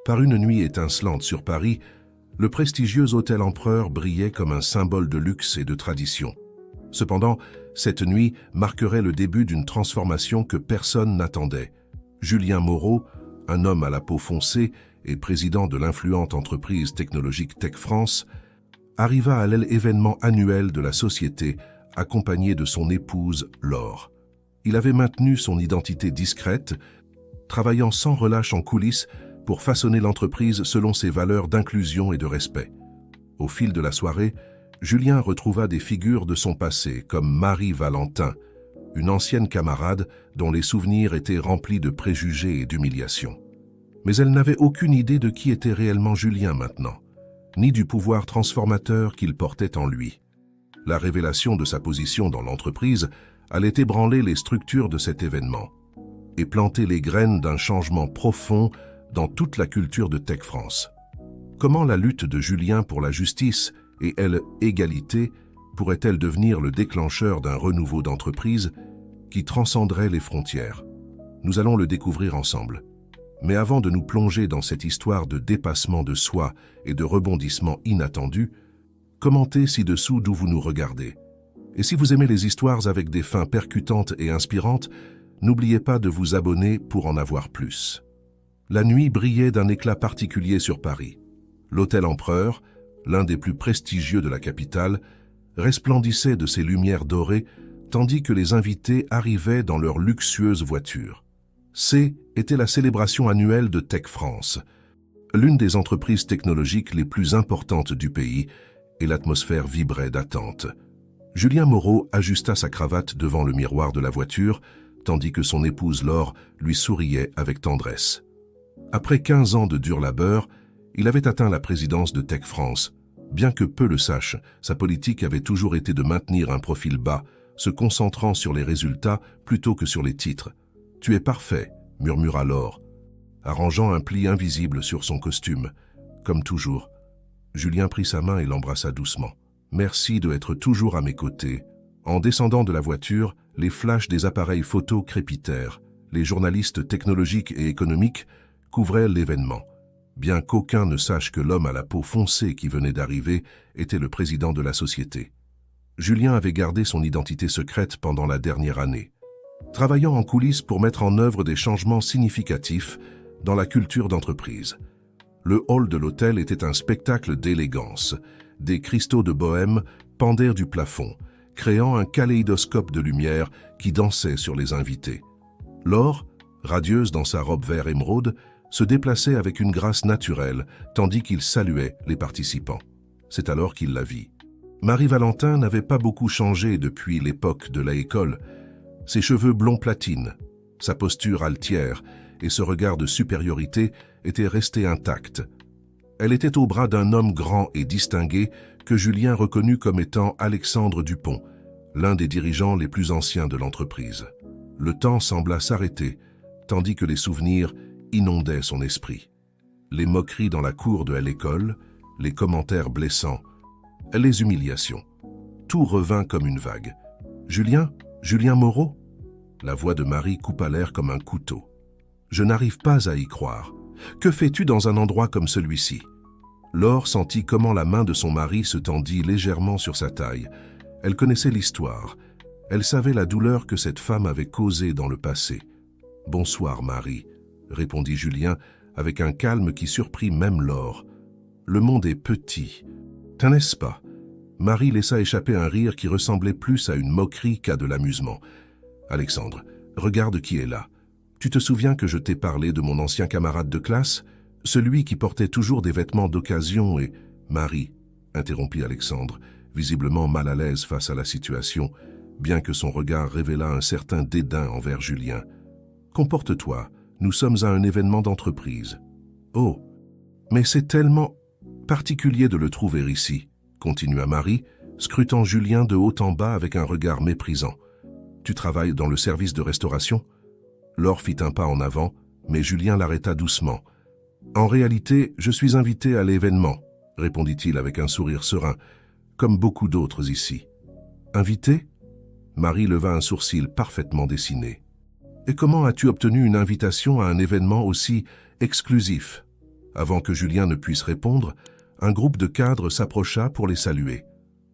Par une nuit étincelante sur Paris, le prestigieux hôtel Empereur brillait comme un symbole de luxe et de tradition. Cependant, cette nuit marquerait le début d'une transformation que personne n'attendait. Julien Moreau, un homme à la peau foncée et président de l'influente entreprise technologique Tech France, arriva à l'événement annuel de la société accompagné de son épouse Laure. Il avait maintenu son identité discrète, travaillant sans relâche en coulisses pour façonner l'entreprise selon ses valeurs d'inclusion et de respect. Au fil de la soirée, Julien retrouva des figures de son passé, comme Marie Valentin, une ancienne camarade dont les souvenirs étaient remplis de préjugés et d'humiliation. Mais elle n'avait aucune idée de qui était réellement Julien maintenant, ni du pouvoir transformateur qu'il portait en lui. La révélation de sa position dans l'entreprise allait ébranler les structures de cet événement et planter les graines d'un changement profond dans toute la culture de Tech France. Comment la lutte de Julien pour la justice et l'égalité pourrait-elle devenir le déclencheur d'un renouveau d'entreprise qui transcenderait les frontières? Nous allons le découvrir ensemble. Mais avant de nous plonger dans cette histoire de dépassement de soi et de rebondissement inattendu, commentez ci-dessous d'où vous nous regardez. Et si vous aimez les histoires avec des fins percutantes et inspirantes, n'oubliez pas de vous abonner pour en avoir plus. La nuit brillait d'un éclat particulier sur Paris. L'hôtel Empereur, l'un des plus prestigieux de la capitale, resplendissait de ses lumières dorées, tandis que les invités arrivaient dans leurs luxueuses voitures. Était la célébration annuelle de Tech France, l'une des entreprises technologiques les plus importantes du pays, et l'atmosphère vibrait d'attente. Julien Moreau ajusta sa cravate devant le miroir de la voiture, tandis que son épouse Laure lui souriait avec tendresse. Après 15 ans de dur labeur, il avait atteint la présidence de Tech France. Bien que peu le sachent, sa politique avait toujours été de maintenir un profil bas, se concentrant sur les résultats plutôt que sur les titres. « Tu es parfait », murmura Laure, arrangeant un pli invisible sur son costume. Comme toujours, Julien prit sa main et l'embrassa doucement. « Merci d'être toujours à mes côtés. » En descendant de la voiture, les flashs des appareils photo crépitèrent. Les journalistes technologiques et économiques couvraient l'événement, bien qu'aucun ne sache que l'homme à la peau foncée qui venait d'arriver était le président de la société. Julien avait gardé son identité secrète pendant la dernière année, travaillant en coulisses pour mettre en œuvre des changements significatifs dans la culture d'entreprise. Le hall de l'hôtel était un spectacle d'élégance. Des cristaux de bohème pendaient du plafond, créant un kaléidoscope de lumière qui dansait sur les invités. Laure, radieuse dans sa robe vert émeraude, se déplaçait avec une grâce naturelle, tandis qu'il saluait les participants. C'est alors qu'il la vit. Marie Valentin n'avait pas beaucoup changé depuis l'époque de l'école. Ses cheveux blond platine, sa posture altière et ce regard de supériorité étaient restés intacts. Elle était au bras d'un homme grand et distingué que Julien reconnut comme étant Alexandre Dupont, l'un des dirigeants les plus anciens de l'entreprise. Le temps sembla s'arrêter, tandis que les souvenirs inondaient son esprit. Les moqueries dans la cour de l'école, les commentaires blessants, les humiliations. Tout revint comme une vague. « Julien Moreau ?» La voix de Marie coupa l'air comme un couteau. « Je n'arrive pas à y croire. Que fais-tu dans un endroit comme celui-ci » Laure sentit comment la main de son mari se tendit légèrement sur sa taille. Elle connaissait l'histoire. Elle savait la douleur que cette femme avait causée dans le passé. « Bonsoir, Marie », répondit Julien avec un calme qui surprit même Laure. « Le monde est petit. N'est-ce pas ?» Marie laissa échapper un rire qui ressemblait plus à une moquerie qu'à de l'amusement. « Alexandre, regarde qui est là. Tu te souviens que je t'ai parlé de mon ancien camarade de classe, celui qui portait toujours des vêtements d'occasion et... » « Marie, » interrompit Alexandre, visiblement mal à l'aise face à la situation, bien que son regard révélât un certain dédain envers Julien. « Comporte-toi, nous sommes à un événement d'entreprise. »« Oh, mais c'est tellement particulier de le trouver ici, » continua Marie, scrutant Julien de haut en bas avec un regard méprisant. « Tu travailles dans le service de restauration ?» Laure fit un pas en avant, mais Julien l'arrêta doucement. « En réalité, je suis invité à l'événement, » répondit-il avec un sourire serein, comme beaucoup d'autres ici. « Invité ?» Marie leva un sourcil parfaitement dessiné. « Et comment as-tu obtenu une invitation à un événement aussi exclusif ?» Avant que Julien ne puisse répondre, un groupe de cadres s'approcha pour les saluer.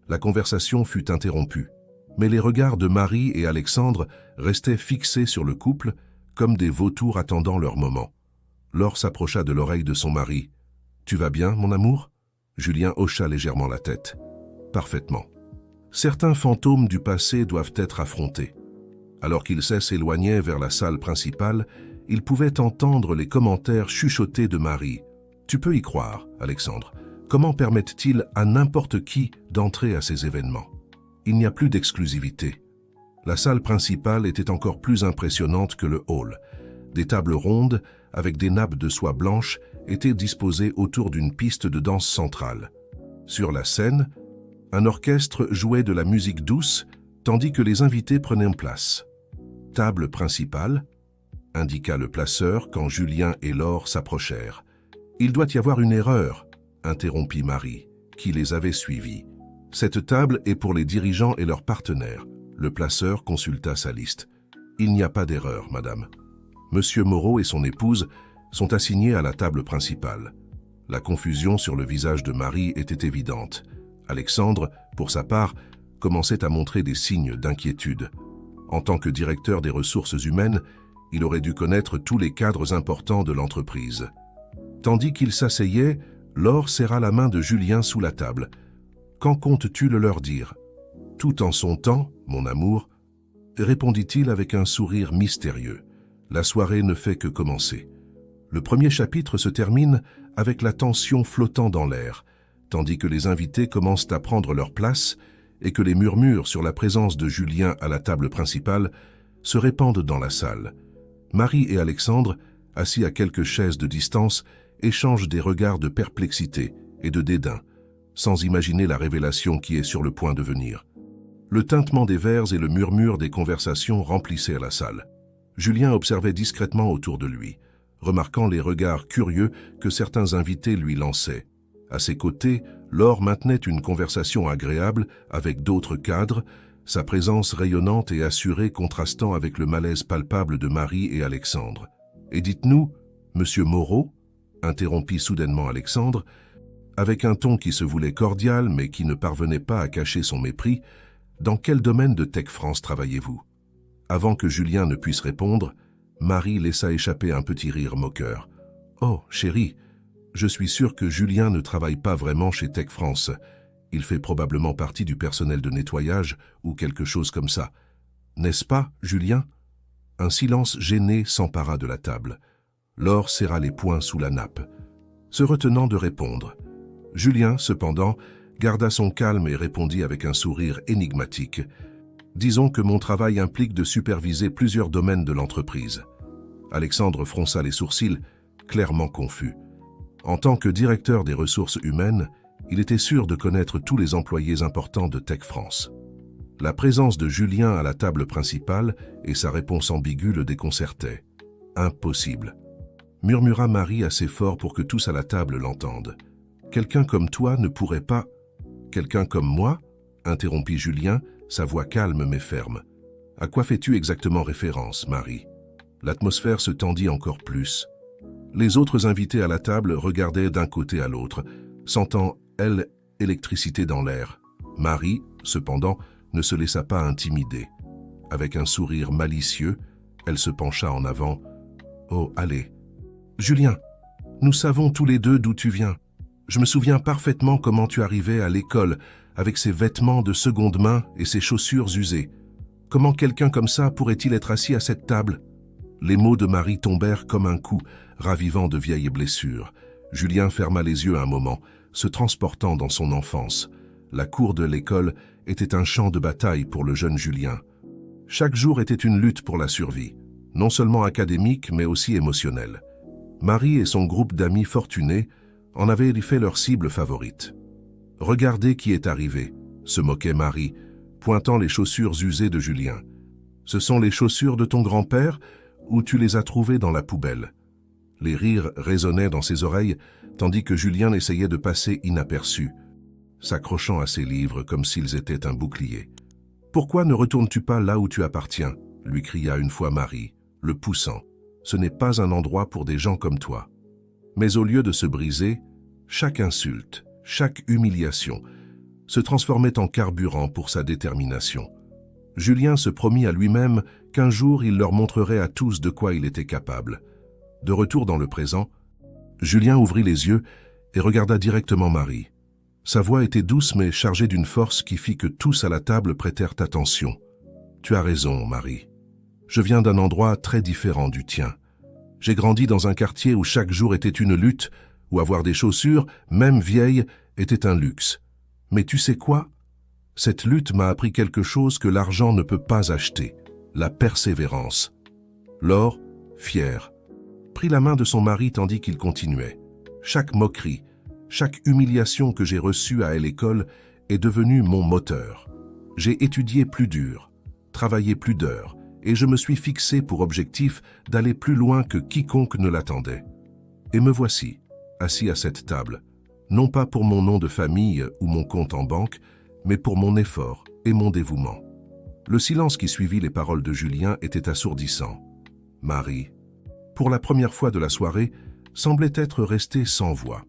La conversation fut interrompue, mais les regards de Marie et Alexandre restaient fixés sur le couple, comme des vautours attendant leur moment. Laure s'approcha de l'oreille de son mari. « Tu vas bien, mon amour ?» Julien hocha légèrement la tête. « Parfaitement. » Certains fantômes du passé doivent être affrontés. Alors qu'il s'éloignait vers la salle principale, il pouvait entendre les commentaires chuchotés de Marie. « Tu peux y croire, Alexandre. Comment permettent-ils à n'importe qui d'entrer à ces événements? Il n'y a plus d'exclusivité. » La salle principale était encore plus impressionnante que le hall. Des tables rondes, avec des nappes de soie blanche, étaient disposées autour d'une piste de danse centrale. Sur la scène, un orchestre jouait de la musique douce, tandis que les invités prenaient place. « Table principale », indiqua le placeur quand Julien et Laure s'approchèrent. « Il doit y avoir une erreur », interrompit Marie, qui les avait suivis. « Cette table est pour les dirigeants et leurs partenaires. » Le placeur consulta sa liste. « Il n'y a pas d'erreur, madame. Monsieur Moreau et son épouse sont assignés à la table principale. » La confusion sur le visage de Marie était évidente. Alexandre, pour sa part, commençait à montrer des signes d'inquiétude. En tant que directeur des ressources humaines, il aurait dû connaître tous les cadres importants de l'entreprise. Tandis qu'il s'asseyait, Laure serra la main de Julien sous la table. « Quand comptes-tu le leur dire ?»« Tout en son temps, mon amour, » répondit-il avec un sourire mystérieux. La soirée ne fait que commencer. Le premier chapitre se termine avec la tension flottant dans l'air, tandis que les invités commencent à prendre leur place et que les murmures sur la présence de Julien à la table principale se répandent dans la salle. Marie et Alexandre, assis à quelques chaises de distance, échangent des regards de perplexité et de dédain, sans imaginer la révélation qui est sur le point de venir. Le tintement des verres et le murmure des conversations remplissaient la salle. Julien observait discrètement autour de lui, remarquant les regards curieux que certains invités lui lançaient. À ses côtés, Laure maintenait une conversation agréable avec d'autres cadres, sa présence rayonnante et assurée contrastant avec le malaise palpable de Marie et Alexandre. « Et dites-nous, Monsieur Moreau ?» interrompit soudainement Alexandre, avec un ton qui se voulait cordial mais qui ne parvenait pas à cacher son mépris. « Dans quel domaine de Tech France travaillez-vous » Avant que Julien ne puisse répondre, Marie laissa échapper un petit rire moqueur. « Oh, chérie, je suis sûr que Julien ne travaille pas vraiment chez Tech France. Il fait probablement partie du personnel de nettoyage ou quelque chose comme ça. N'est-ce pas, Julien ?» Un silence gêné s'empara de la table. Laure serra les poings sous la nappe, se retenant de répondre. Julien, cependant, garda son calme et répondit avec un sourire énigmatique. « Disons que mon travail implique de superviser plusieurs domaines de l'entreprise. » Alexandre fronça les sourcils, clairement confus. En tant que directeur des ressources humaines, il était sûr de connaître tous les employés importants de Tech France. La présence de Julien à la table principale et sa réponse ambiguë le déconcertaient. « Impossible !» murmura Marie assez fort pour que tous à la table l'entendent. « Quelqu'un comme toi ne pourrait pas... »« Quelqu'un comme moi ?» interrompit Julien, sa voix calme mais ferme. « À quoi fais-tu exactement référence, Marie ?» L'atmosphère se tendit encore plus. Les autres invités à la table regardaient d'un côté à l'autre, sentant, elle, électricité dans l'air. Marie, cependant, ne se laissa pas intimider. Avec un sourire malicieux, elle se pencha en avant. « Oh, allez. Julien, nous savons tous les deux d'où tu viens. Je me souviens parfaitement comment tu arrivais à l'école avec ses vêtements de seconde main et ses chaussures usées. Comment quelqu'un comme ça pourrait-il être assis à cette table ?» Les mots de Marie tombèrent comme un coup, ravivant de vieilles blessures. Julien ferma les yeux un moment, se transportant dans son enfance. La cour de l'école était un champ de bataille pour le jeune Julien. Chaque jour était une lutte pour la survie, non seulement académique mais aussi émotionnelle. Marie et son groupe d'amis fortunés en avaient fait leur cible favorite. « Regardez qui est arrivé », se moquait Marie, pointant les chaussures usées de Julien. « Ce sont les chaussures de ton grand-père ou tu les as trouvées dans la poubelle ?» Les rires résonnaient dans ses oreilles, tandis que Julien essayait de passer inaperçu, s'accrochant à ses livres comme s'ils étaient un bouclier. « Pourquoi ne retournes-tu pas là où tu appartiens ?» lui cria une fois Marie, le poussant. « Ce n'est pas un endroit pour des gens comme toi. » Mais au lieu de se briser, chaque insulte, chaque humiliation se transformait en carburant pour sa détermination. Julien se promit à lui-même qu'un jour il leur montrerait à tous de quoi il était capable. De retour dans le présent, Julien ouvrit les yeux et regarda directement Marie. Sa voix était douce mais chargée d'une force qui fit que tous à la table prêtèrent attention. « Tu as raison, Marie. Je viens d'un endroit très différent du tien. J'ai grandi dans un quartier où chaque jour était une lutte, où avoir des chaussures, même vieilles, était un luxe. Mais tu sais quoi? Cette lutte m'a appris quelque chose que l'argent ne peut pas acheter, la persévérance. » Laure, fière, prit la main de son mari tandis qu'il continuait. « Chaque moquerie, chaque humiliation que j'ai reçue à l'école est devenue mon moteur. J'ai étudié plus dur, travaillé plus d'heures, et je me suis fixé pour objectif d'aller plus loin que quiconque ne l'attendait. Et me voici, assis à cette table, non pas pour mon nom de famille ou mon compte en banque, mais pour mon effort et mon dévouement. » Le silence qui suivit les paroles de Julien était assourdissant. Marie, pour la première fois de la soirée, semblait être restée sans voix.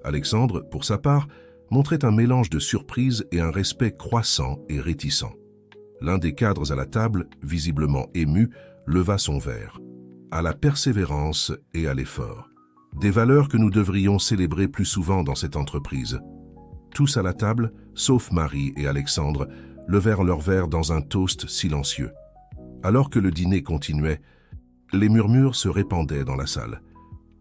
Alexandre, pour sa part, montrait un mélange de surprise et un respect croissant et réticent. L'un des cadres à la table, visiblement ému, leva son verre. « À la persévérance et à l'effort. Des valeurs que nous devrions célébrer plus souvent dans cette entreprise. » Tous à la table, sauf Marie et Alexandre, levèrent leurs verres dans un toast silencieux. Alors que le dîner continuait, les murmures se répandaient dans la salle.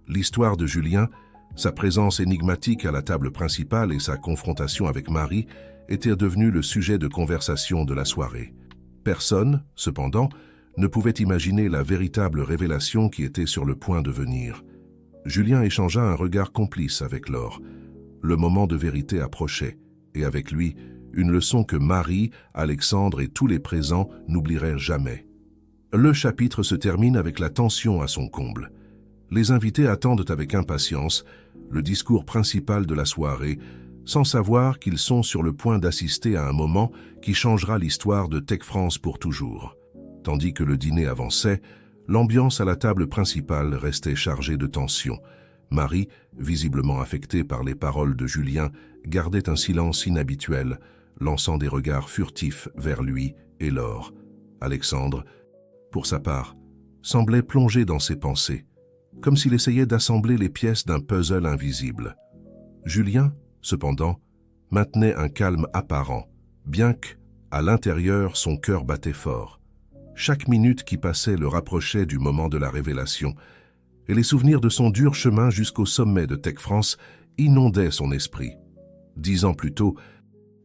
L'histoire de Julien, sa présence énigmatique à la table principale et sa confrontation avec Marie étaient devenues le sujet de conversation de la soirée. Personne, cependant, ne pouvait imaginer la véritable révélation qui était sur le point de venir. Julien échangea un regard complice avec Laure. Le moment de vérité approchait, et avec lui, une leçon que Marie, Alexandre et tous les présents n'oublieraient jamais. Le chapitre se termine avec la tension à son comble. Les invités attendent avec impatience le discours principal de la soirée, sans savoir qu'ils sont sur le point d'assister à un moment qui changera l'histoire de Tech France pour toujours. Tandis que le dîner avançait, l'ambiance à la table principale restait chargée de tension. Marie, visiblement affectée par les paroles de Julien, gardait un silence inhabituel, lançant des regards furtifs vers lui et Laure. Alexandre, pour sa part, semblait plongé dans ses pensées, comme s'il essayait d'assembler les pièces d'un puzzle invisible. Julien, cependant, maintenait un calme apparent, bien que, à l'intérieur, son cœur battait fort. Chaque minute qui passait le rapprochait du moment de la révélation, et les souvenirs de son dur chemin jusqu'au sommet de Tech France inondaient son esprit. 10 ans plus tôt,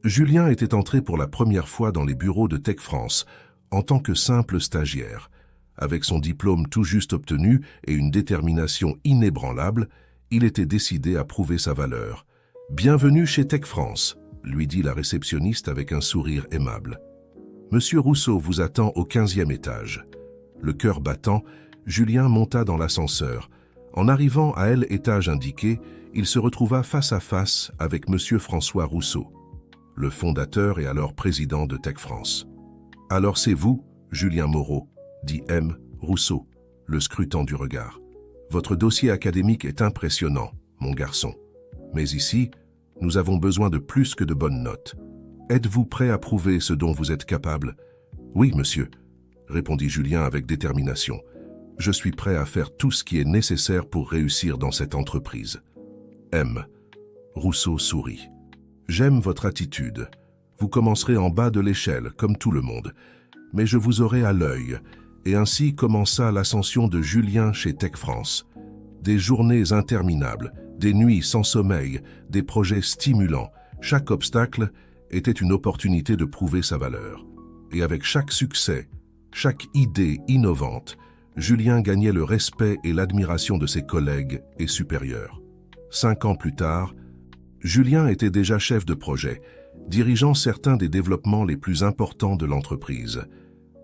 Julien était entré pour la première fois dans les bureaux de Tech France en tant que simple stagiaire. Avec son diplôme tout juste obtenu et une détermination inébranlable, il était décidé à prouver sa valeur. « Bienvenue chez Tech France », lui dit la réceptionniste avec un sourire aimable. « Monsieur Rousseau vous attend au 15e étage. » Le cœur battant, Julien monta dans l'ascenseur. En arrivant à l'étage indiqué, il se retrouva face à face avec Monsieur François Rousseau, le fondateur et alors président de Tech France. « Alors c'est vous, Julien Moreau », dit M. Rousseau, le scrutant du regard. « Votre dossier académique est impressionnant, mon garçon. Mais ici, nous avons besoin de plus que de bonnes notes. Êtes-vous prêt à prouver ce dont vous êtes capable? »« Oui, monsieur, » répondit Julien avec détermination. « Je suis prêt à faire tout ce qui est nécessaire pour réussir dans cette entreprise. » M. Rousseau sourit. « J'aime votre attitude. Vous commencerez en bas de l'échelle, comme tout le monde. Mais je vous aurai à l'œil. » Et ainsi commença l'ascension de Julien chez Tech France. Des journées interminables, des nuits sans sommeil, des projets stimulants. Chaque obstacle était une opportunité de prouver sa valeur. Et avec chaque succès, chaque idée innovante, Julien gagnait le respect et l'admiration de ses collègues et supérieurs. 5 ans plus tard, Julien était déjà chef de projet, dirigeant certains des développements les plus importants de l'entreprise.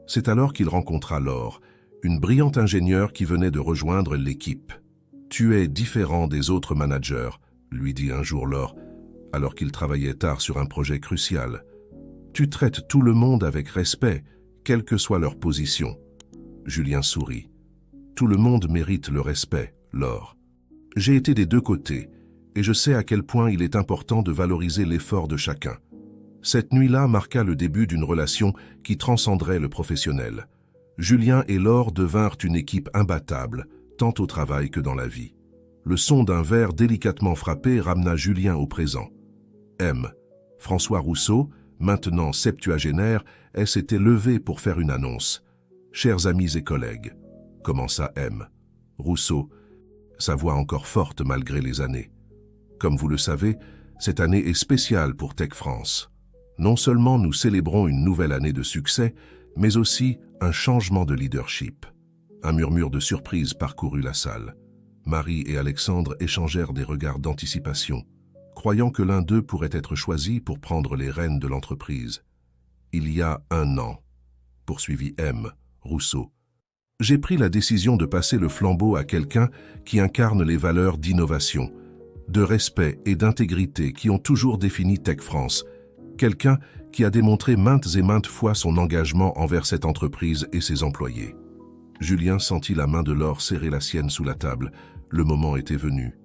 C'est alors qu'il rencontra Laure, une brillante ingénieure qui venait de rejoindre l'équipe. « Tu es différent des autres managers », lui dit un jour Laure, alors qu'il travaillait tard sur un projet crucial. « Tu traites tout le monde avec respect, quelle que soit leur position. » Julien sourit. « Tout le monde mérite le respect, Laure. J'ai été des deux côtés, et je sais à quel point il est important de valoriser l'effort de chacun. Cette nuit-là marqua le début d'une relation qui transcenderait le professionnel. Julien et Laure devinrent une équipe imbattable, tant au travail que dans la vie. Le son d'un verre délicatement frappé ramena Julien au présent. M. François Rousseau, maintenant septuagénaire, s'était levé pour faire une annonce. « Chers amis et collègues », commença M. Rousseau, sa voix encore forte malgré les années. Comme vous le savez, cette année est spéciale pour Tech France. Non seulement nous célébrons une nouvelle année de succès, mais aussi un changement de leadership. Un murmure de surprise parcourut la salle. Marie et Alexandre échangèrent des regards d'anticipation, croyant que l'un d'eux pourrait être choisi pour prendre les rênes de l'entreprise. Il y a 1 an, poursuivit M. Rousseau, j'ai pris la décision de passer le flambeau à quelqu'un qui incarne les valeurs d'innovation, de respect et d'intégrité qui ont toujours défini Tech France, quelqu'un qui a démontré maintes et maintes fois son engagement envers cette entreprise et ses employés. Julien sentit la main de Laure serrer la sienne sous la table. Le moment était venu.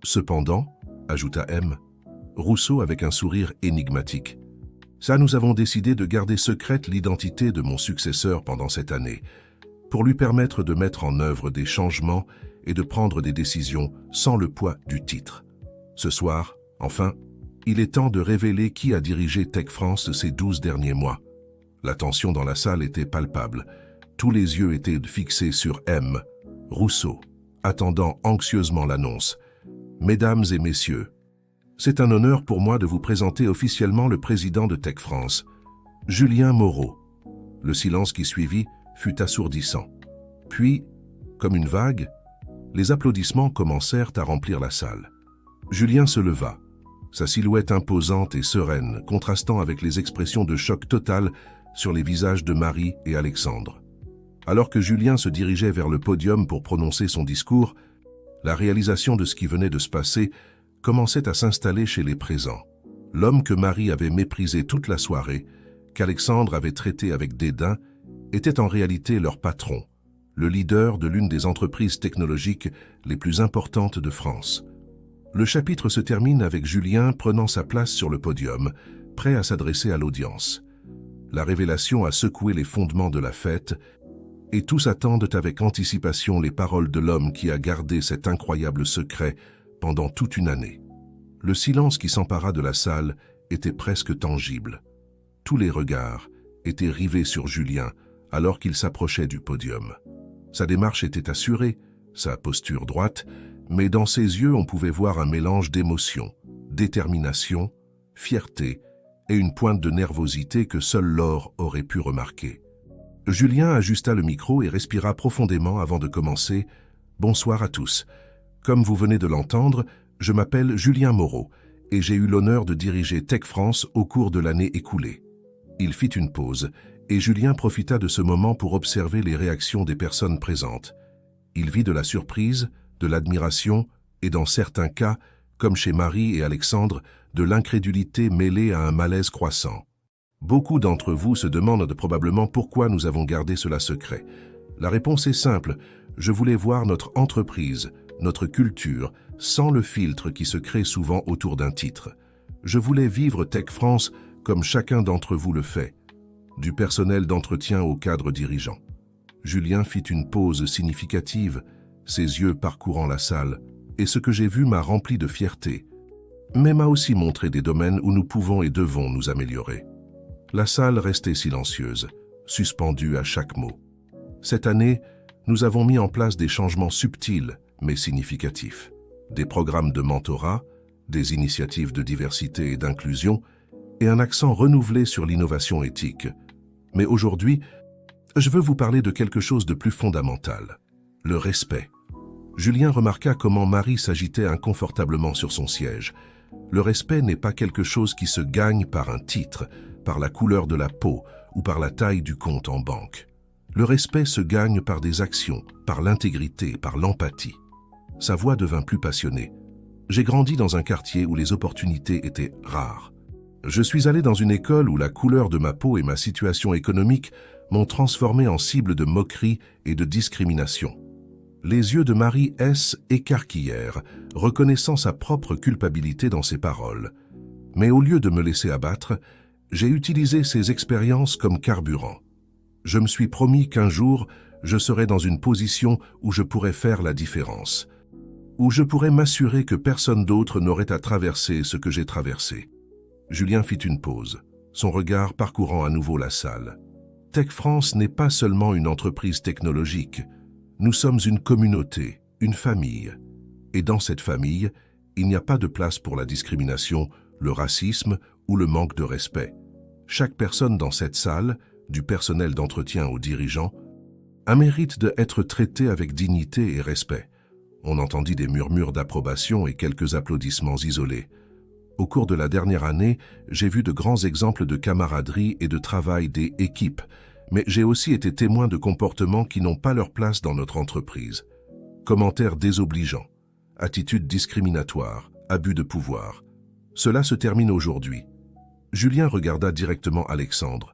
Cependant, ajouta M. Rousseau avec un sourire énigmatique, ça, nous avons décidé de garder secrète l'identité de mon successeur pendant cette année, pour lui permettre de mettre en œuvre des changements et de prendre des décisions sans le poids du titre. Ce soir, enfin, il est temps de révéler qui a dirigé Tech France ces 12 derniers mois. La tension dans la salle était palpable. Tous les yeux étaient fixés sur M. Rousseau, attendant anxieusement l'annonce. « Mesdames et messieurs, c'est un honneur pour moi de vous présenter officiellement le président de Tech France, Julien Moreau. » Le silence qui suivit fut assourdissant. Puis, comme une vague, les applaudissements commencèrent à remplir la salle. Julien se leva, sa silhouette imposante et sereine, contrastant avec les expressions de choc total sur les visages de Marie et Alexandre. Alors que Julien se dirigeait vers le podium pour prononcer son discours, la réalisation de ce qui venait de se passer commençait à s'installer chez les présents. L'homme que Marie avait méprisé toute la soirée, qu'Alexandre avait traité avec dédain, était en réalité leur patron, le leader de l'une des entreprises technologiques les plus importantes de France. Le chapitre se termine avec Julien prenant sa place sur le podium, prêt à s'adresser à l'audience. La révélation a secoué les fondements de la fête, et tous attendent avec anticipation les paroles de l'homme qui a gardé cet incroyable secret pendant toute une année. Le silence qui s'empara de la salle était presque tangible. Tous les regards étaient rivés sur Julien alors qu'il s'approchait du podium. Sa démarche était assurée, sa posture droite, mais dans ses yeux on pouvait voir un mélange d'émotion, détermination, fierté et une pointe de nervosité que seule Laure aurait pu remarquer. Julien ajusta le micro et respira profondément avant de commencer. « Bonsoir à tous. Comme vous venez de l'entendre, je m'appelle Julien Moreau et j'ai eu l'honneur de diriger Tech France au cours de l'année écoulée. » Il fit une pause et Julien profita de ce moment pour observer les réactions des personnes présentes. Il vit de la surprise, de l'admiration et dans certains cas, comme chez Marie et Alexandre, de l'incrédulité mêlée à un malaise croissant. Beaucoup d'entre vous se demandent probablement pourquoi nous avons gardé cela secret. La réponse est simple, je voulais voir notre entreprise, notre culture, sans le filtre qui se crée souvent autour d'un titre. Je voulais vivre Tech France comme chacun d'entre vous le fait, du personnel d'entretien au cadre dirigeant. Julien fit une pause significative, ses yeux parcourant la salle, et ce que j'ai vu m'a rempli de fierté, mais m'a aussi montré des domaines où nous pouvons et devons nous améliorer. La salle restait silencieuse, suspendue à chaque mot. Cette année, nous avons mis en place des changements subtils mais significatifs. Des programmes de mentorat, des initiatives de diversité et d'inclusion, et un accent renouvelé sur l'innovation éthique. Mais aujourd'hui, je veux vous parler de quelque chose de plus fondamental, le respect. Julien remarqua comment Marie s'agitait inconfortablement sur son siège. Le respect n'est pas quelque chose qui se gagne par un titre, par la couleur de la peau ou par la taille du compte en banque. Le respect se gagne par des actions, par l'intégrité, par l'empathie. Sa voix devint plus passionnée. J'ai grandi dans un quartier où les opportunités étaient rares. Je suis allé dans une école où la couleur de ma peau et ma situation économique m'ont transformé en cible de moquerie et de discrimination. Les yeux de Marie S. écarquillèrent, reconnaissant sa propre culpabilité dans ses paroles. Mais au lieu de me laisser abattre, j'ai utilisé ces expériences comme carburant. Je me suis promis qu'un jour, je serai dans une position où je pourrais faire la différence, où je pourrais m'assurer que personne d'autre n'aurait à traverser ce que j'ai traversé. Julien fit une pause, son regard parcourant à nouveau la salle. Tech France n'est pas seulement une entreprise technologique. Nous sommes une communauté, une famille. Et dans cette famille, il n'y a pas de place pour la discrimination, le racisme ou le manque de respect. Chaque personne dans cette salle, du personnel d'entretien aux dirigeants, a mérite d'être traitée avec dignité et respect. On entendit des murmures d'approbation et quelques applaudissements isolés. Au cours de la dernière année, j'ai vu de grands exemples de camaraderie et de travail des équipes, mais j'ai aussi été témoin de comportements qui n'ont pas leur place dans notre entreprise. Commentaires désobligeants, attitudes discriminatoires, abus de pouvoir. Cela se termine aujourd'hui. Julien regarda directement Alexandre,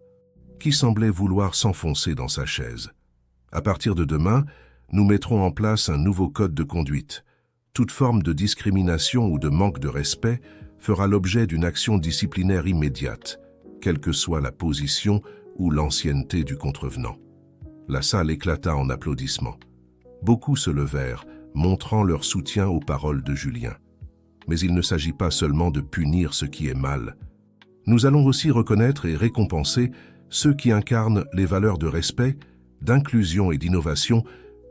qui semblait vouloir s'enfoncer dans sa chaise. À partir de demain, nous mettrons en place un nouveau code de conduite. Toute forme de discrimination ou de manque de respect fera l'objet d'une action disciplinaire immédiate, quelle que soit la position ou l'ancienneté du contrevenant. La salle éclata en applaudissements. Beaucoup se levèrent, montrant leur soutien aux paroles de Julien. Mais il ne s'agit pas seulement de punir ce qui est mal. Nous allons aussi reconnaître et récompenser ceux qui incarnent les valeurs de respect, d'inclusion et d'innovation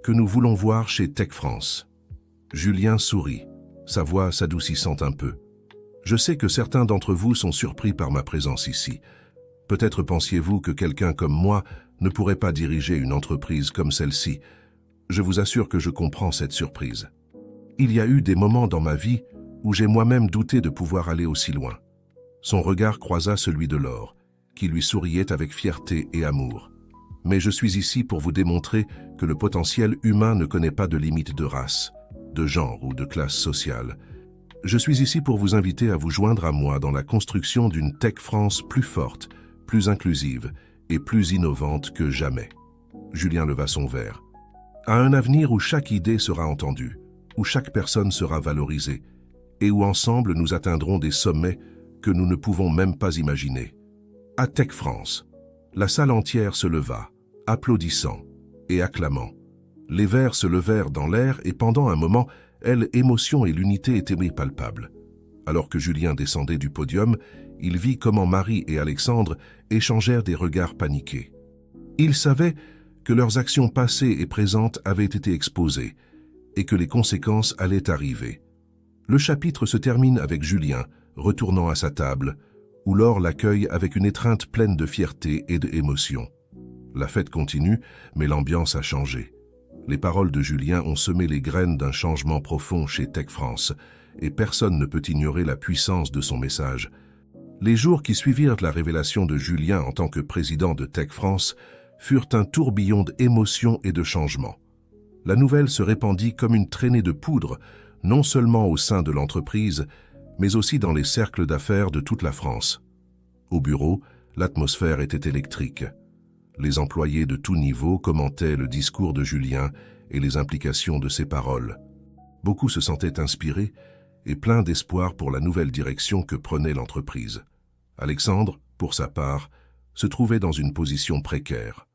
que nous voulons voir chez Tech France. Julien sourit, sa voix s'adoucissant un peu. Je sais que certains d'entre vous sont surpris par ma présence ici. Peut-être pensiez-vous que quelqu'un comme moi ne pourrait pas diriger une entreprise comme celle-ci. Je vous assure que je comprends cette surprise. Il y a eu des moments dans ma vie où j'ai moi-même douté de pouvoir aller aussi loin. Son regard croisa celui de Laure, qui lui souriait avec fierté et amour. Mais je suis ici pour vous démontrer que le potentiel humain ne connaît pas de limite de race, de genre ou de classe sociale. Je suis ici pour vous inviter à vous joindre à moi dans la construction d'une Tech France plus forte, plus inclusive et plus innovante que jamais. Julien leva son verre. À un avenir où chaque idée sera entendue, où chaque personne sera valorisée, et où ensemble nous atteindrons des sommets que nous ne pouvons même pas imaginer. À Tech France, la salle entière se leva, applaudissant et acclamant. Les verres se levèrent dans l'air et pendant un moment, l'émotion et l'unité étaient palpables. Alors que Julien descendait du podium, il vit comment Marie et Alexandre échangèrent des regards paniqués. Ils savaient que leurs actions passées et présentes avaient été exposées et que les conséquences allaient arriver. Le chapitre se termine avec Julien, retournant à sa table, où Laure l'accueille avec une étreinte pleine de fierté et d'émotion. La fête continue, mais l'ambiance a changé. Les paroles de Julien ont semé les graines d'un changement profond chez Tech France, et personne ne peut ignorer la puissance de son message. Les jours qui suivirent la révélation de Julien en tant que président de Tech France furent un tourbillon d'émotions et de changements. La nouvelle se répandit comme une traînée de poudre, non seulement au sein de l'entreprise, mais aussi dans les cercles d'affaires de toute la France. Au bureau, l'atmosphère était électrique. Les employés de tout niveau commentaient le discours de Julien et les implications de ses paroles. Beaucoup se sentaient inspirés et pleins d'espoir pour la nouvelle direction que prenait l'entreprise. Alexandre, pour sa part, se trouvait dans une position précaire.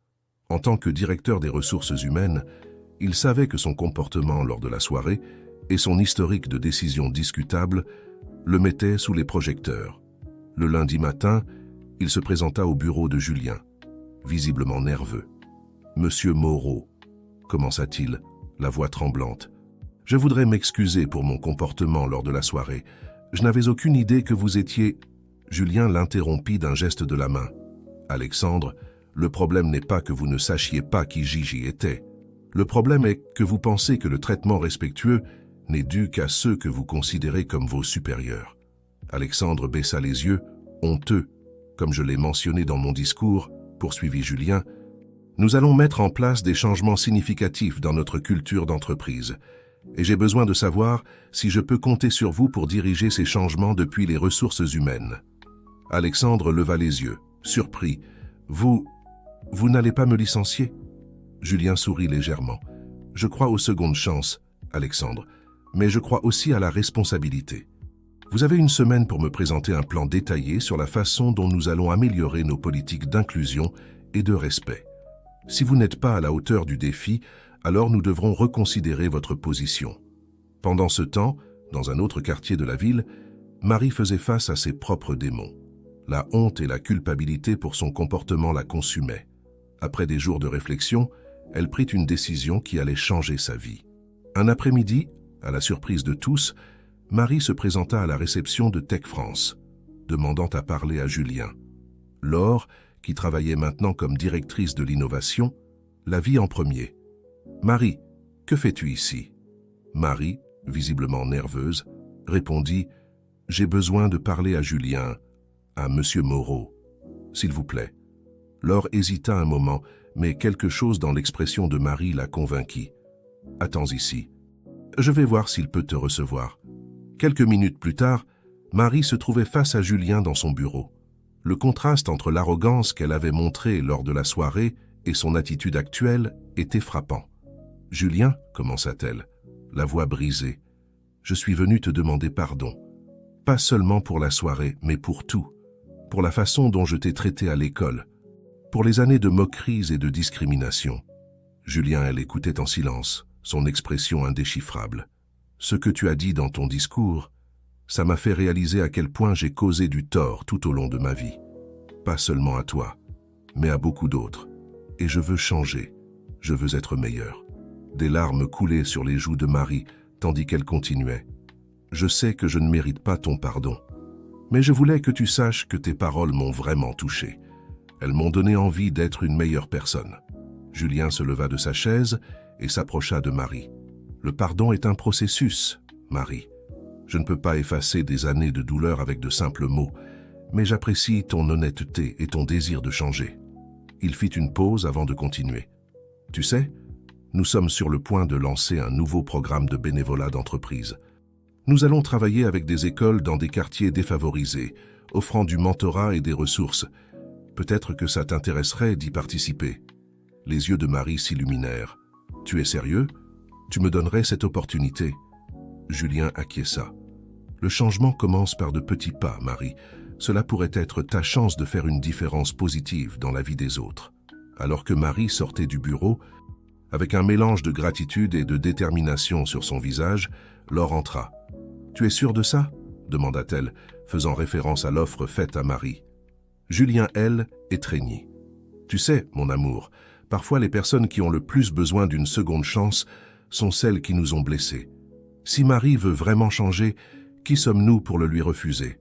En tant que directeur des ressources humaines, il savait que son comportement lors de la soirée et son historique de décisions discutables le mettaient sous les projecteurs. Le lundi matin, il se présenta au bureau de Julien, visiblement nerveux. « Monsieur Moreau », commença-t-il, la voix tremblante, « je voudrais m'excuser pour mon comportement lors de la soirée. Je n'avais aucune idée que vous étiez… » Julien l'interrompit d'un geste de la main. « Alexandre, le problème n'est pas que vous ne sachiez pas qui Gigi était. Le problème est que vous pensez que le traitement respectueux n'est dû qu'à ceux que vous considérez comme vos supérieurs. » Alexandre baissa les yeux, honteux. « Comme je l'ai mentionné dans mon discours, poursuivit Julien, nous allons mettre en place des changements significatifs dans notre culture d'entreprise. Et j'ai besoin de savoir si je peux compter sur vous pour diriger ces changements depuis les ressources humaines. » Alexandre leva les yeux, surpris. « Vous n'allez pas me licencier ?» Julien sourit légèrement. « Je crois aux secondes chances, Alexandre, mais je crois aussi à la responsabilité. Vous avez une semaine pour me présenter un plan détaillé sur la façon dont nous allons améliorer nos politiques d'inclusion et de respect. Si vous n'êtes pas à la hauteur du défi, alors nous devrons reconsidérer votre position. Pendant ce temps, dans un autre quartier de la ville, Marie faisait face à ses propres démons. La honte et la culpabilité pour son comportement la consumaient. Après des jours de réflexion, elle prit une décision qui allait changer sa vie. Un après-midi, à la surprise de tous, Marie se présenta à la réception de Tech France, demandant à parler à Julien. Laure, qui travaillait maintenant comme directrice de l'innovation, la vit en premier. « Marie, que fais-tu ici ?» Marie, visiblement nerveuse, répondit « J'ai besoin de parler à Julien, à Monsieur Moreau, s'il vous plaît. » Laure hésita un moment, mais quelque chose dans l'expression de Marie la convainquit. « Attends ici. Je vais voir s'il peut te recevoir. » Quelques minutes plus tard, Marie se trouvait face à Julien dans son bureau. Le contraste entre l'arrogance qu'elle avait montrée lors de la soirée et son attitude actuelle était frappant. « Julien, commença-t-elle, la voix brisée, je suis venue te demander pardon. Pas seulement pour la soirée, mais pour tout. Pour la façon dont je t'ai traité à l'école. Pour les années de moqueries et de discrimination. » Julien, elle écoutait en silence, son expression indéchiffrable. « Ce que tu as dit dans ton discours, ça m'a fait réaliser à quel point j'ai causé du tort tout au long de ma vie. Pas seulement à toi, mais à beaucoup d'autres. Et je veux changer. Je veux être meilleur. » Des larmes coulaient sur les joues de Marie, tandis qu'elle continuait. « Je sais que je ne mérite pas ton pardon. Mais je voulais que tu saches que tes paroles m'ont vraiment touché. Elles m'ont donné envie d'être une meilleure personne. » Julien se leva de sa chaise et s'approcha de Marie. « Le pardon est un processus, Marie. Je ne peux pas effacer des années de douleur avec de simples mots, mais j'apprécie ton honnêteté et ton désir de changer. » Il fit une pause avant de continuer. « Tu sais, nous sommes sur le point de lancer un nouveau programme de bénévolat d'entreprise. Nous allons travailler avec des écoles dans des quartiers défavorisés, offrant du mentorat et des ressources. Peut-être que ça t'intéresserait d'y participer. » Les yeux de Marie s'illuminèrent. « Tu es sérieux? Tu me donnerais cette opportunité ?» Julien acquiesça. « Le changement commence par de petits pas, Marie. Cela pourrait être ta chance de faire une différence positive dans la vie des autres. » Alors que Marie sortait du bureau, avec un mélange de gratitude et de détermination sur son visage, Laure entra. « Tu es sûr de ça ?» demanda-t-elle, faisant référence à l'offre faite à Marie. Julien, elle, étreignit. « Tu sais, mon amour, parfois les personnes qui ont le plus besoin d'une seconde chance sont celles qui nous ont blessés. Si Marie veut vraiment changer, qui sommes-nous pour le lui refuser ?»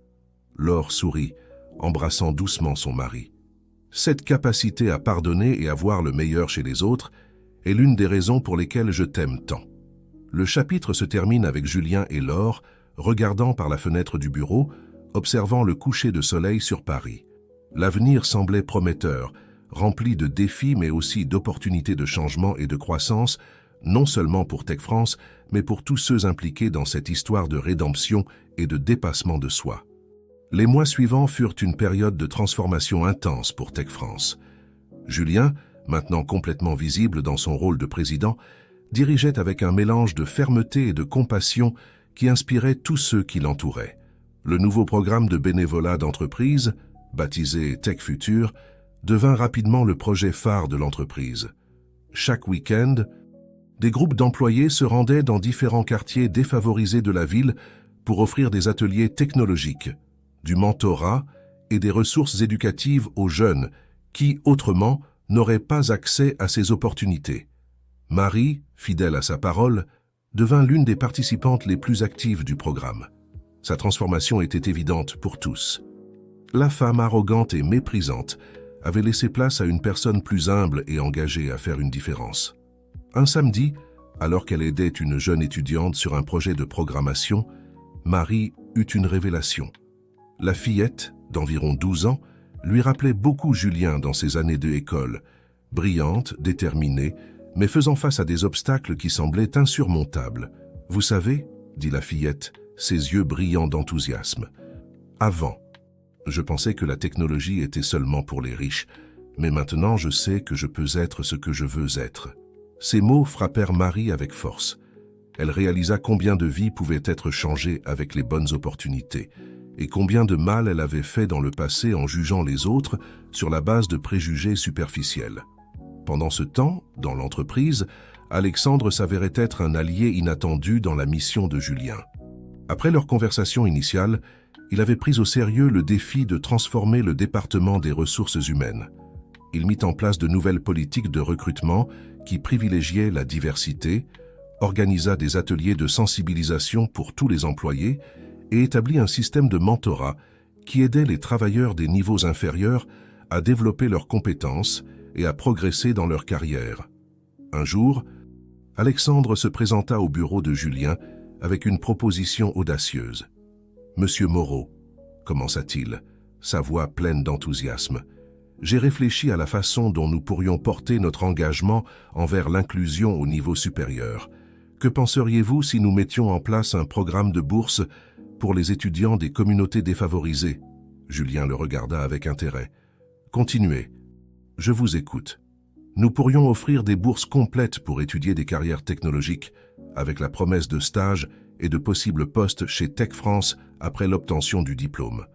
Laure sourit, embrassant doucement son mari. « Cette capacité à pardonner et à voir le meilleur chez les autres est l'une des raisons pour lesquelles je t'aime tant. » Le chapitre se termine avec Julien et Laure, regardant par la fenêtre du bureau, observant le coucher de soleil sur Paris. L'avenir semblait prometteur, rempli de défis mais aussi d'opportunités de changement et de croissance, non seulement pour Tech France, mais pour tous ceux impliqués dans cette histoire de rédemption et de dépassement de soi. Les mois suivants furent une période de transformation intense pour Tech France. Julien, maintenant complètement visible dans son rôle de président, dirigeait avec un mélange de fermeté et de compassion qui inspirait tous ceux qui l'entouraient. Le nouveau programme de bénévolat d'entreprise, baptisé Tech Future, devint rapidement le projet phare de l'entreprise. Chaque week-end, des groupes d'employés se rendaient dans différents quartiers défavorisés de la ville pour offrir des ateliers technologiques, du mentorat et des ressources éducatives aux jeunes qui, autrement, n'auraient pas accès à ces opportunités. Marie, fidèle à sa parole, devint l'une des participantes les plus actives du programme. Sa transformation était évidente pour tous. La femme arrogante et méprisante avait laissé place à une personne plus humble et engagée à faire une différence. Un samedi, alors qu'elle aidait une jeune étudiante sur un projet de programmation, Marie eut une révélation. La fillette, d'environ 12 ans, lui rappelait beaucoup Julien dans ses années de école, brillante, déterminée, mais faisant face à des obstacles qui semblaient insurmontables. « Vous savez, » dit la fillette, ses yeux brillants d'enthousiasme. « Avant, je pensais que la technologie était seulement pour les riches, mais maintenant je sais que je peux être ce que je veux être. Ces mots frappèrent Marie avec force. Elle réalisa combien de vies pouvaient être changées avec les bonnes opportunités, et combien de mal elle avait fait dans le passé en jugeant les autres sur la base de préjugés superficiels. Pendant ce temps, dans l'entreprise, Alexandre s'avérait être un allié inattendu dans la mission de Julien. Après leur conversation initiale, il avait pris au sérieux le défi de transformer le département des ressources humaines. Il mit en place de nouvelles politiques de recrutement qui privilégiaient la diversité, organisa des ateliers de sensibilisation pour tous les employés et établit un système de mentorat qui aidait les travailleurs des niveaux inférieurs à développer leurs compétences et à progresser dans leur carrière. Un jour, Alexandre se présenta au bureau de Julien avec une proposition audacieuse. « Monsieur Moreau, commença-t-il, sa voix pleine d'enthousiasme, j'ai réfléchi à la façon dont nous pourrions porter notre engagement envers l'inclusion au niveau supérieur. Que penseriez-vous si nous mettions en place un programme de bourse pour les étudiants des communautés défavorisées ?» Julien le regarda avec intérêt. « Continuez. Je vous écoute. Nous pourrions offrir des bourses complètes pour étudier des carrières technologiques, avec la promesse de stages et de possibles postes chez Tech France après l'obtention du diplôme.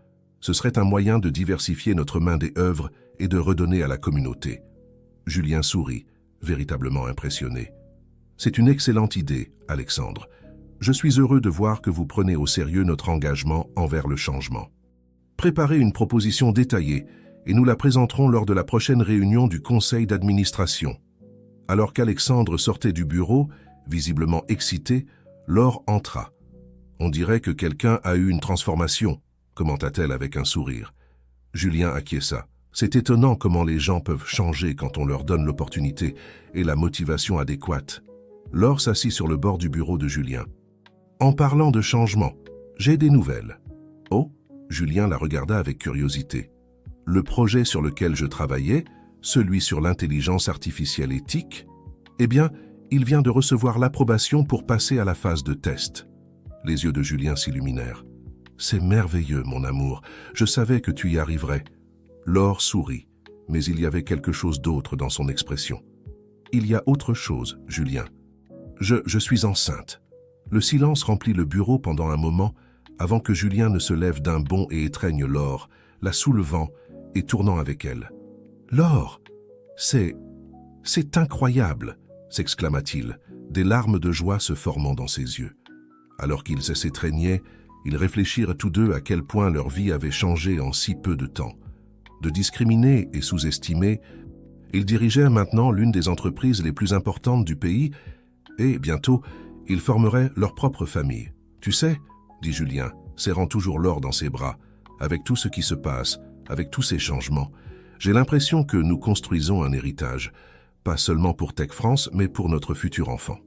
Ce serait un moyen de diversifier notre main d'œuvre et de redonner à la communauté. » Julien sourit, véritablement impressionné. « C'est une excellente idée, Alexandre. Je suis heureux de voir que vous prenez au sérieux notre engagement envers le changement. Préparez une proposition détaillée et nous la présenterons lors de la prochaine réunion du conseil d'administration. » Alors qu'Alexandre sortait du bureau, visiblement excité, Laure entra. « On dirait que quelqu'un a eu une transformation », commenta-t-elle avec un sourire. Julien acquiesça. C'est étonnant comment les gens peuvent changer quand on leur donne l'opportunité et la motivation adéquate. Laure s'assit sur le bord du bureau de Julien. « En parlant de changement, j'ai des nouvelles. » « Oh » Julien la regarda avec curiosité. « Le projet sur lequel je travaillais, celui sur l'intelligence artificielle éthique, eh bien, il vient de recevoir l'approbation pour passer à la phase de test. » Les yeux de Julien s'illuminèrent. « C'est merveilleux, mon amour. Je savais que tu y arriverais. » Laure sourit, mais il y avait quelque chose d'autre dans son expression. « Il y a autre chose, Julien. Je suis enceinte. » Le silence remplit le bureau pendant un moment avant que Julien ne se lève d'un bond et étreigne Laure, la soulevant et tournant avec elle. « Laure, c'est incroyable !» s'exclama-t-il, des larmes de joie se formant dans ses yeux. Alors qu'ils s'étreignaient, ils réfléchirent tous deux à quel point leur vie avait changé en si peu de temps. De discriminés et sous-estimés, ils dirigeaient maintenant l'une des entreprises les plus importantes du pays et, bientôt, ils formeraient leur propre famille. « Tu sais, » dit Julien, serrant toujours Laure dans ses bras, « avec tout ce qui se passe, avec tous ces changements, j'ai l'impression que nous construisons un héritage, pas seulement pour Tech France, mais pour notre futur enfant. »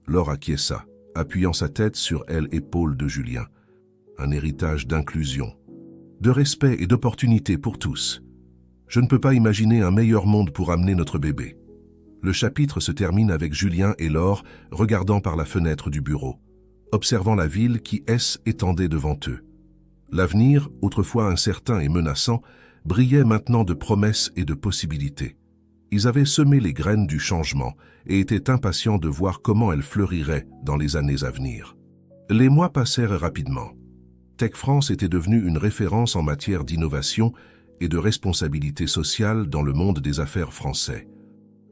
Laure acquiesça, appuyant sa tête sur l'épaule de Julien. Un héritage d'inclusion, de respect et d'opportunités pour tous. Je ne peux pas imaginer un meilleur monde pour amener notre bébé. Le chapitre se termine avec Julien et Laure regardant par la fenêtre du bureau, observant la ville qui s'étendait devant eux. L'avenir, autrefois incertain et menaçant, brillait maintenant de promesses et de possibilités. Ils avaient semé les graines du changement et étaient impatients de voir comment elles fleuriraient dans les années à venir. Les mois passèrent rapidement. Tech France était devenue une référence en matière d'innovation et de responsabilité sociale dans le monde des affaires français.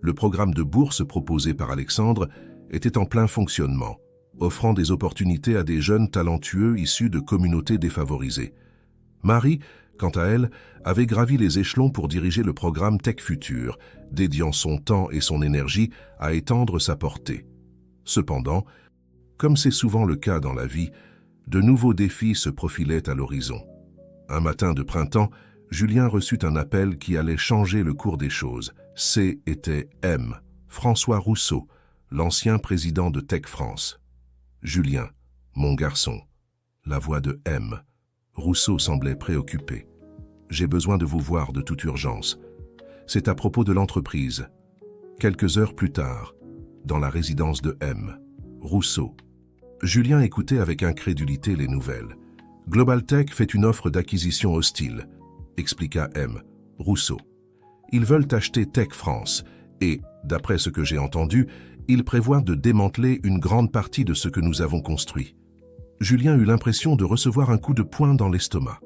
Le programme de bourse proposé par Alexandre était en plein fonctionnement, offrant des opportunités à des jeunes talentueux issus de communautés défavorisées. Marie, quant à elle, avait gravi les échelons pour diriger le programme Tech Futur, dédiant son temps et son énergie à étendre sa portée. Cependant, comme c'est souvent le cas dans la vie, de nouveaux défis se profilaient à l'horizon. Un matin de printemps, Julien reçut un appel qui allait changer le cours des choses. C'était M. François Rousseau, l'ancien président de Tech France. « Julien, mon garçon. » La voix de M. Rousseau semblait préoccupé. « J'ai besoin de vous voir de toute urgence. C'est à propos de l'entreprise. » Quelques heures plus tard, dans la résidence de M. Rousseau. Julien écoutait avec incrédulité les nouvelles. « Global Tech fait une offre d'acquisition hostile, » expliqua M. Rousseau. « Ils veulent acheter Tech France et, D'après ce que j'ai entendu, il prévoit de démanteler une grande partie de ce que nous avons construit. Julien eut l'impression de recevoir un coup de poing dans l'estomac.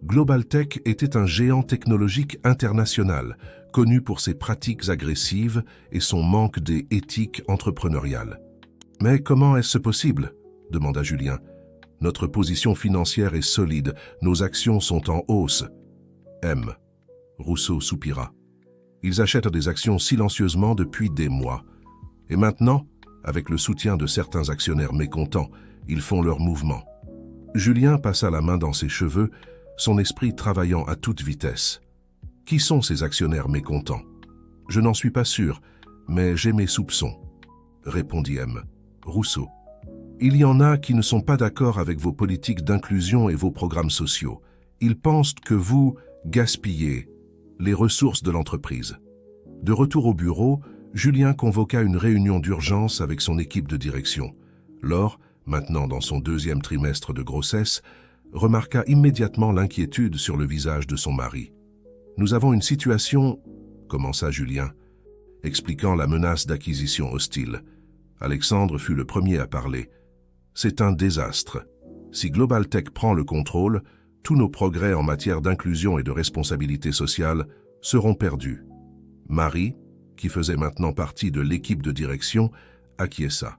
GlobalTech était un géant technologique international, connu pour ses pratiques agressives et son manque d'éthique entrepreneuriale. « Mais comment est-ce possible ?» demanda Julien. « Notre position financière est solide, nos actions sont en hausse. » M. Rousseau soupira. Ils achètent des actions silencieusement depuis des mois. Et maintenant, avec le soutien de certains actionnaires mécontents, ils font leur mouvement. Julien passa la main dans ses cheveux, son esprit travaillant à toute vitesse. Qui sont ces actionnaires mécontents? Je n'en suis pas sûr, mais j'ai mes soupçons, répondit M. Rousseau. Il y en a qui ne sont pas d'accord avec vos politiques d'inclusion et vos programmes sociaux. Ils pensent que vous gaspillez les ressources de l'entreprise. De retour au bureau, Julien convoqua une réunion d'urgence avec son équipe de direction. Laure, maintenant dans son 2e trimestre de grossesse, remarqua immédiatement l'inquiétude sur le visage de son mari. « Nous avons une situation, » commença Julien, expliquant la menace d'acquisition hostile. Alexandre fut le premier à parler. « C'est un désastre. Si GlobalTech prend le contrôle, tous nos progrès en matière d'inclusion et de responsabilité sociale seront perdus. » Marie, qui faisait maintenant partie de l'équipe de direction, acquiesça.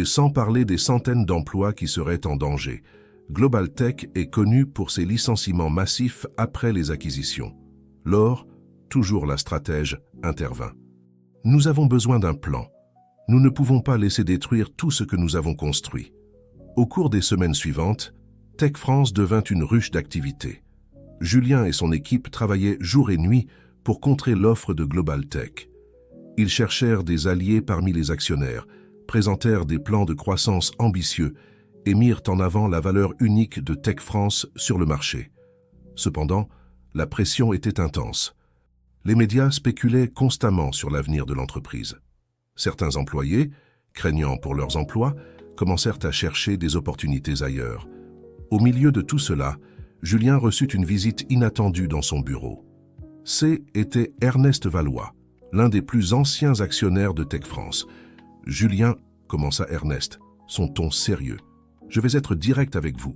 Sans parler des centaines d'emplois qui seraient en danger. GlobalTech est connu pour ses licenciements massifs après les acquisitions. Laure, toujours la stratège, intervint. « Nous avons besoin d'un plan. Nous ne pouvons pas laisser détruire tout ce que nous avons construit. » Au cours des semaines suivantes, Tech France devint une ruche d'activités. Julien et son équipe travaillaient jour et nuit pour contrer l'offre de GlobalTech. Ils cherchèrent des alliés parmi les actionnaires, présentèrent des plans de croissance ambitieux et mirent en avant la valeur unique de Tech France sur le marché. Cependant, la pression était intense. Les médias spéculaient constamment sur l'avenir de l'entreprise. Certains employés, craignant pour leurs emplois, commencèrent à chercher des opportunités ailleurs. Au milieu de tout cela, Julien reçut une visite inattendue dans son bureau. Était Ernest Valois, l'un des plus anciens actionnaires de Tech France. « Julien, » commença Ernest, son ton sérieux, « je vais être direct avec vous.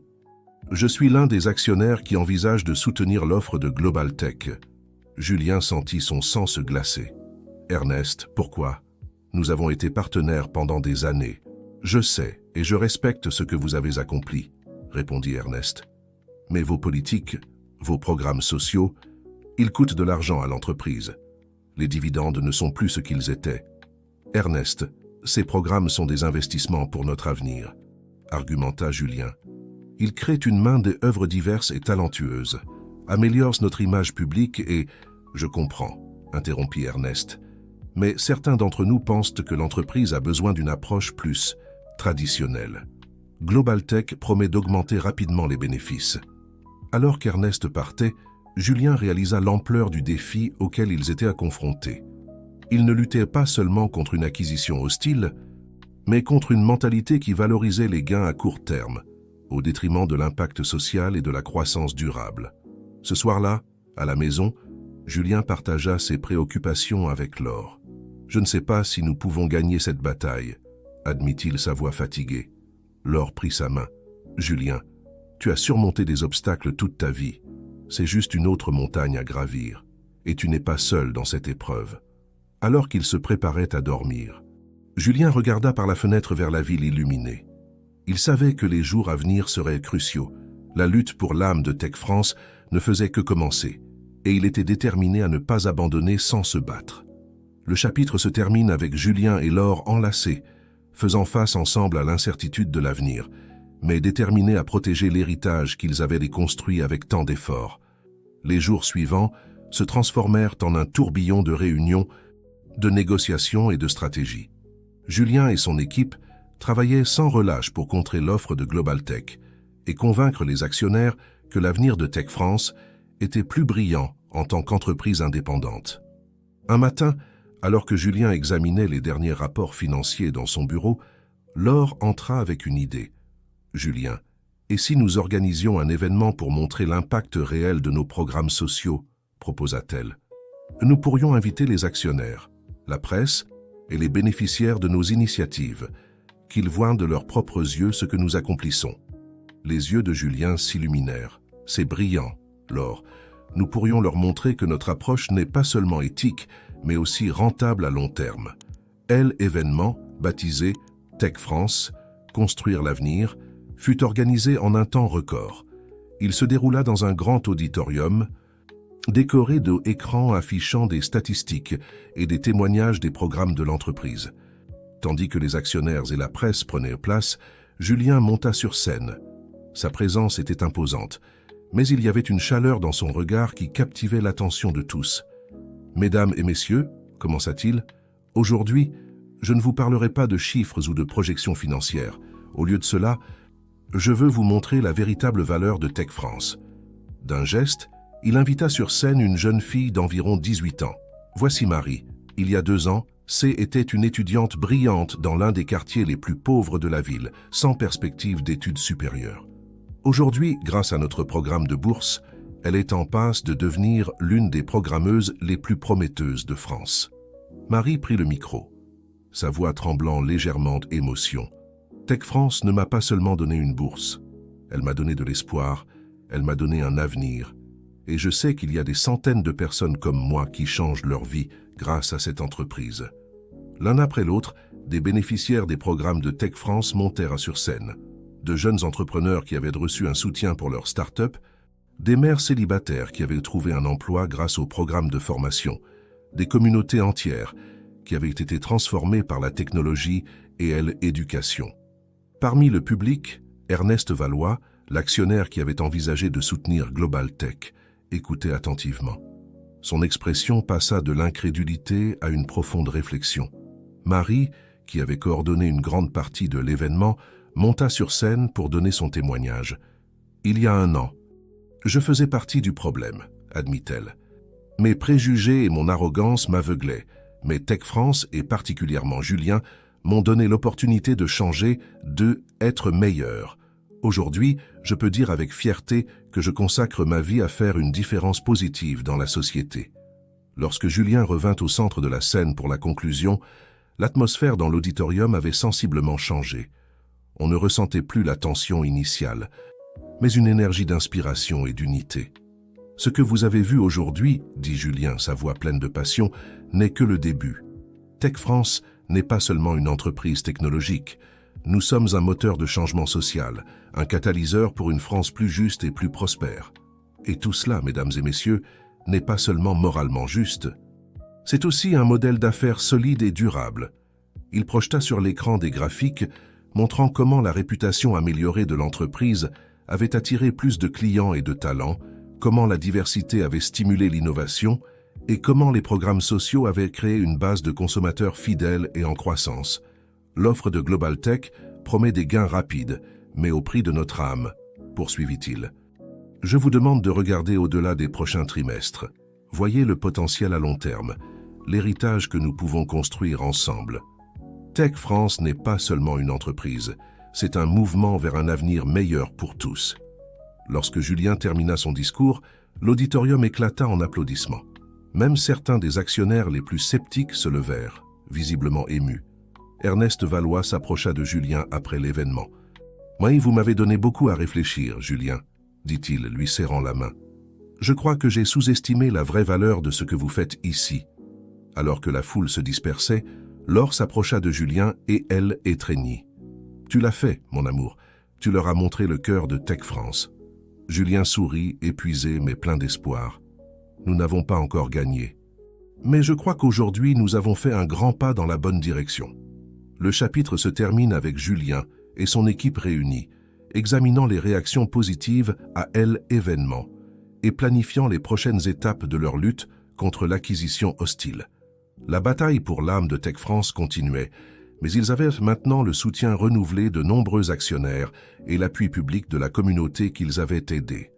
Je suis l'un des actionnaires qui envisage de soutenir l'offre de GlobalTech. » Julien sentit son sang se glacer. « Ernest, pourquoi? Nous avons été partenaires pendant des années. Je sais et je respecte ce que vous avez accompli, » répondit Ernest. « Mais vos politiques, vos programmes sociaux, ils coûtent de l'argent à l'entreprise. Les dividendes ne sont plus ce qu'ils étaient. Ernest, ces programmes sont des investissements pour notre avenir, » argumenta Julien. « Ils créent une main d'œuvres diverses et talentueuses, améliorent notre image publique et... » « Je comprends, » interrompit Ernest. « Mais certains d'entre nous pensent que l'entreprise a besoin d'une approche plus traditionnelle. GlobalTech promet d'augmenter rapidement les bénéfices. » Alors qu'Ernest partait, Julien réalisa l'ampleur du défi auquel ils étaient confrontés. Ils ne luttaient pas seulement contre une acquisition hostile, mais contre une mentalité qui valorisait les gains à court terme, au détriment de l'impact social et de la croissance durable. Ce soir-là, à la maison, Julien partagea ses préoccupations avec Laure. « Je ne sais pas si nous pouvons gagner cette bataille, » admit-il sa voix fatiguée. Laure prit sa main. « Julien, tu as surmonté des obstacles toute ta vie. C'est juste une autre montagne à gravir, et tu n'es pas seul dans cette épreuve. » Alors qu'il se préparait à dormir, Julien regarda par la fenêtre vers la ville illuminée. Il savait que les jours à venir seraient cruciaux. La lutte pour l'âme de Tech France ne faisait que commencer, et il était déterminé à ne pas abandonner sans se battre. Le chapitre se termine avec Julien et Laure enlacés, faisant face ensemble à l'incertitude de l'avenir, mais déterminés à protéger l'héritage qu'ils avaient déconstruit avec tant d'efforts. Les jours suivants se transformèrent en un tourbillon de réunions, de négociations et de stratégies. Julien et son équipe travaillaient sans relâche pour contrer l'offre de GlobalTech et convaincre les actionnaires que l'avenir de Tech France était plus brillant en tant qu'entreprise indépendante. Un matin, alors que Julien examinait les derniers rapports financiers dans son bureau, Laure entra avec une idée. « Julien, et si nous organisions un événement pour montrer l'impact réel de nos programmes sociaux ?» proposa-t-elle. « Nous pourrions inviter les actionnaires, la presse et les bénéficiaires de nos initiatives, qu'ils voient de leurs propres yeux ce que nous accomplissons. Les yeux de Julien s'illuminèrent. C'est brillant, Laure. Nous pourrions leur montrer que notre approche n'est pas seulement éthique, mais aussi rentable à long terme. L'événement, baptisé Tech France, Construire l'avenir, fut organisé en un temps record. Il se déroula dans un grand auditorium, décoré d'écrans affichant des statistiques et des témoignages des programmes de l'entreprise. Tandis que les actionnaires et la presse prenaient place, Julien monta sur scène. Sa présence était imposante, mais il y avait une chaleur dans son regard qui captivait l'attention de tous. « Mesdames et messieurs, commença-t-il, aujourd'hui, je ne vous parlerai pas de chiffres ou de projections financières. Au lieu de cela, je veux vous montrer la véritable valeur de Tech France. » D'un geste, il invita sur scène une jeune fille d'environ 18 ans. Voici Marie. Il y a 2 ans, C était une étudiante brillante dans l'un des quartiers les plus pauvres de la ville, sans perspective d'études supérieures. Aujourd'hui, grâce à notre programme de bourse, elle est en passe de devenir l'une des programmeuses les plus prometteuses de France. Marie prit le micro, sa voix tremblant légèrement d'émotion. Tech France ne m'a pas seulement donné une bourse. Elle m'a donné de l'espoir, elle m'a donné un avenir. Et je sais qu'il y a des centaines de personnes comme moi qui changent leur vie grâce à cette entreprise. L'un après l'autre, des bénéficiaires des programmes de Tech France montèrent sur scène. De jeunes entrepreneurs qui avaient reçu un soutien pour leur start-up, des mères célibataires qui avaient trouvé un emploi grâce au programme de formation, des communautés entières qui avaient été transformées par la technologie et l'éducation. Parmi le public, Ernest Valois, l'actionnaire qui avait envisagé de soutenir Global Tech, écoutait attentivement. Son expression passa de l'incrédulité à une profonde réflexion. Marie, qui avait coordonné une grande partie de l'événement, monta sur scène pour donner son témoignage. « Il y a 1 an, je faisais partie du problème, admit-elle. Mes préjugés et mon arrogance m'aveuglaient, mais Tech France et particulièrement Julien m'ont donné l'opportunité de changer, d'être meilleur. Aujourd'hui, je peux dire avec fierté que je consacre ma vie à faire une différence positive dans la société. » Lorsque Julien revint au centre de la scène pour la conclusion, l'atmosphère dans l'auditorium avait sensiblement changé. On ne ressentait plus la tension initiale, mais une énergie d'inspiration et d'unité. « Ce que vous avez vu aujourd'hui, dit Julien, sa voix pleine de passion, n'est que le début. Tech France n'est pas seulement une entreprise technologique. Nous sommes un moteur de changement social, un catalyseur pour une France plus juste et plus prospère. Et tout cela, mesdames et messieurs, n'est pas seulement moralement juste. C'est aussi un modèle d'affaires solide et durable. » Il projeta sur l'écran des graphiques montrant comment la réputation améliorée de l'entreprise avait attiré plus de clients et de talents, comment la diversité avait stimulé l'innovation et comment les programmes sociaux avaient créé une base de consommateurs fidèles et en croissance. L'offre de Global Tech promet des gains rapides, mais au prix de notre âme, poursuivit-il. Je vous demande de regarder au-delà des prochains trimestres. Voyez le potentiel à long terme, l'héritage que nous pouvons construire ensemble. Tech France n'est pas seulement une entreprise, c'est un mouvement vers un avenir meilleur pour tous. Lorsque Julien termina son discours, l'auditorium éclata en applaudissements. Même certains des actionnaires les plus sceptiques se levèrent, visiblement émus. Ernest Valois s'approcha de Julien après l'événement. « Moi, vous m'avez donné beaucoup à réfléchir, Julien, » dit-il, lui serrant la main. « Je crois que j'ai sous-estimé la vraie valeur de ce que vous faites ici. » Alors que la foule se dispersait, Laure s'approcha de Julien et elle étreignit. « Tu l'as fait, mon amour. Tu leur as montré le cœur de Tech France. » Julien sourit, épuisé mais plein d'espoir. « Nous n'avons pas encore gagné. Mais je crois qu'aujourd'hui, nous avons fait un grand pas dans la bonne direction. » Le chapitre se termine avec Julien et son équipe réunie, examinant les réactions positives à l'événement et planifiant les prochaines étapes de leur lutte contre l'acquisition hostile. La bataille pour l'âme de Tech France continuait, mais ils avaient maintenant le soutien renouvelé de nombreux actionnaires et l'appui public de la communauté qu'ils avaient aidés.